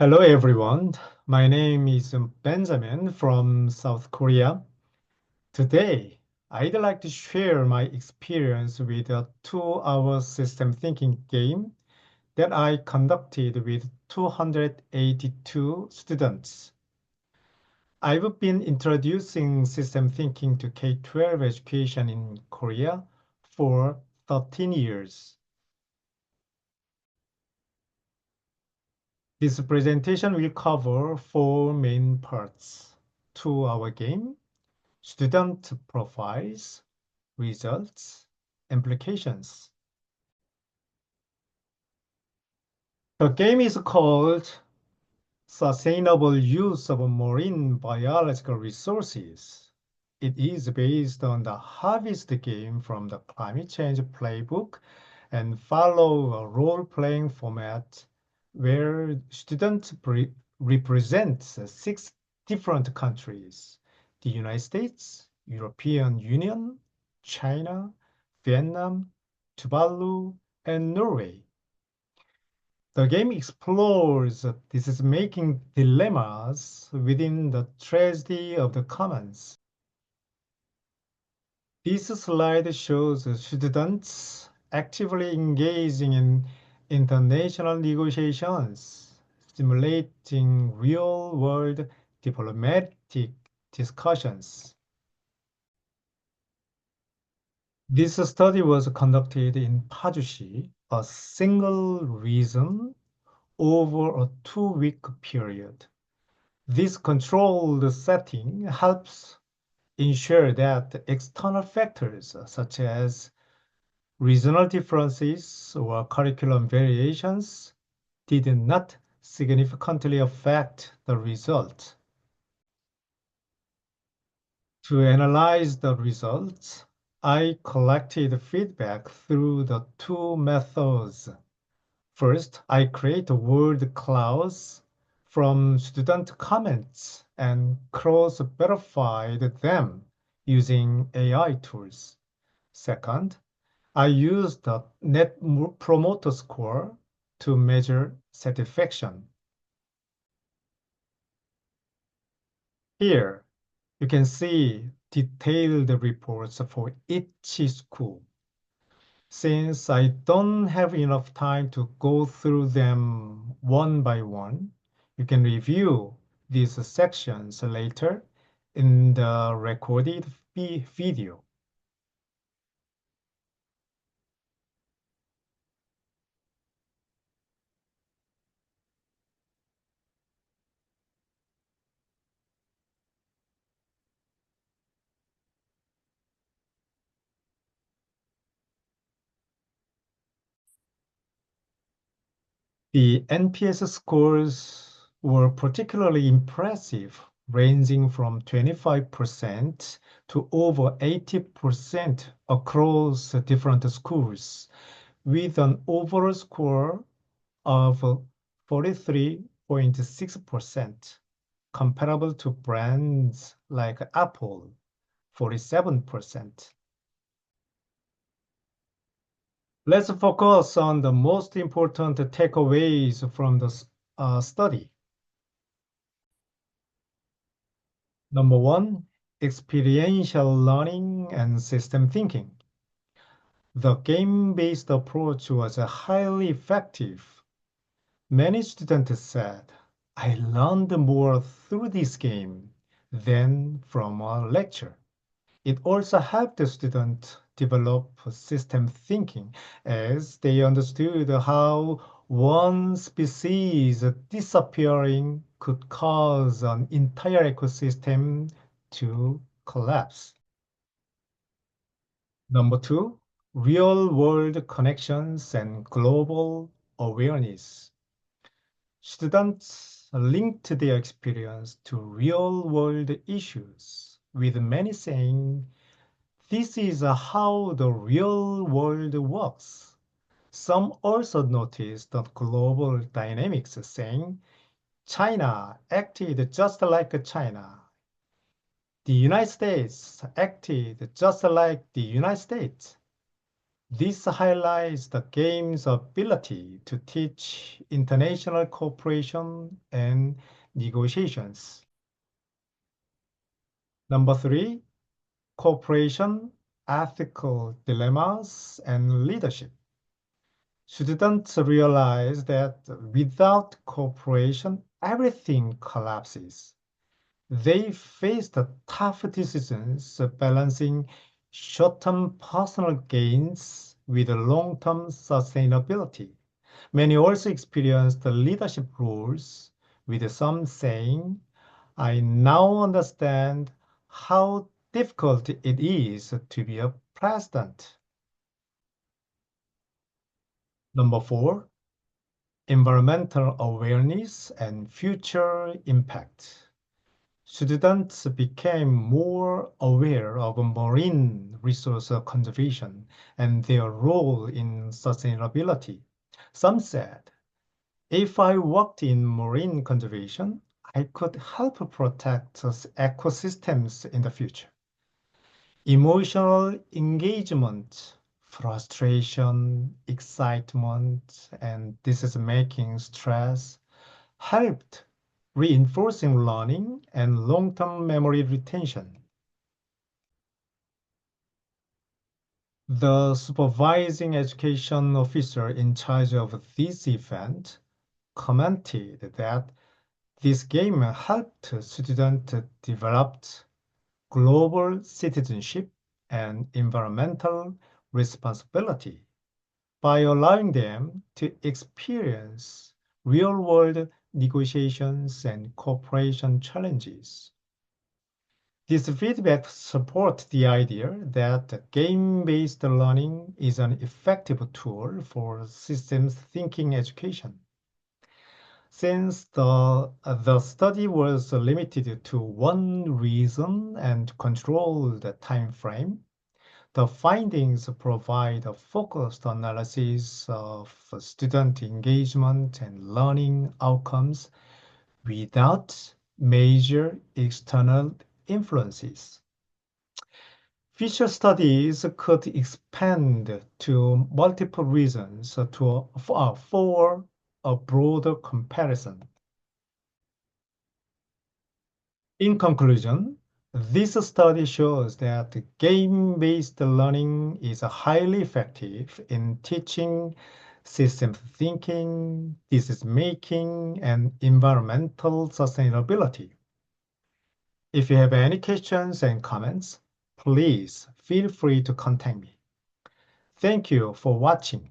Hello, everyone. My name is Benjamin from South Korea. Today, I'd like to share my experience with a 2-hour system thinking game that I conducted with 282 students. I've been introducing system thinking to K-12 education in Korea for 13 years. This presentation will cover four main parts: 2-hour game, student profiles, results, implications. The game is called Sustainable Use of Marine Biological Resources. It is based on the Harvest game from the Climate Change Playbook and follow a role-playing format where students represent six different countries: the United States, European Union, China, Vietnam, Tuvalu, and Norway. The game explores decision-making dilemmas within the tragedy of the commons. This slide shows students actively engaging in international negotiations, stimulating real-world diplomatic discussions. This study was conducted in Pajushi, a single region, over a 2-week period. This controlled setting helps ensure that external factors such as regional differences or curriculum variations did not significantly affect the result. To analyze the results, I collected feedback through the two methods. First, I create word clouds from student comments and cross-verified them using AI tools. Second, I used the Net Promoter Score to measure satisfaction. Here, you can see detailed reports for each school. Since I don't have enough time to go through them one by one, you can review these sections later in the recorded video. The NPS scores were particularly impressive, ranging from 25% to over 80% across different schools, with an overall score of 43.6%, comparable to brands like Apple, 47%. Let's focus on the most important takeaways from the study. Number one, experiential learning and system thinking. The game-based approach was highly effective. Many students said, I learned more through this game than from a lecture. It also helped the students develop system thinking as they understood how one species disappearing could cause an entire ecosystem to collapse. Number two, real-world connections and global awareness. Students linked their experience to real-world issues, with many saying, this is how the real world works. Some also noticed the global dynamics, saying China acted just like China. The United States acted just like the United States. This highlights the game's ability to teach international cooperation and negotiations. Number three, cooperation, ethical dilemmas, and leadership. Students realize that without cooperation, everything collapses. They face the tough decisions balancing short-term personal gains with long-term sustainability. Many also experience the leadership roles, with some saying, I now understand how difficult it is to be a president. Number four, environmental awareness and future impact. Students became more aware of marine resource conservation and their role in sustainability. Some said, if I worked in marine conservation, I could help protect ecosystems in the future. Emotional engagement, frustration, excitement, and decision-making stress helped reinforcing learning and long-term memory retention. The supervising education officer in charge of this event commented that this game helped students develop global citizenship and environmental responsibility by allowing them to experience real-world negotiations and cooperation challenges. This feedback supports the idea that game-based learning is an effective tool for systems thinking education. Since the study was limited to one reason and controlled time frame, the findings provide a focused analysis of student engagement and learning outcomes without major external influences. Future studies could expand to multiple reasons for a broader comparison. In conclusion, this study shows that game-based learning is highly effective in teaching systems thinking, decision-making, and environmental sustainability. If you have any questions and comments, please feel free to contact me. Thank you for watching.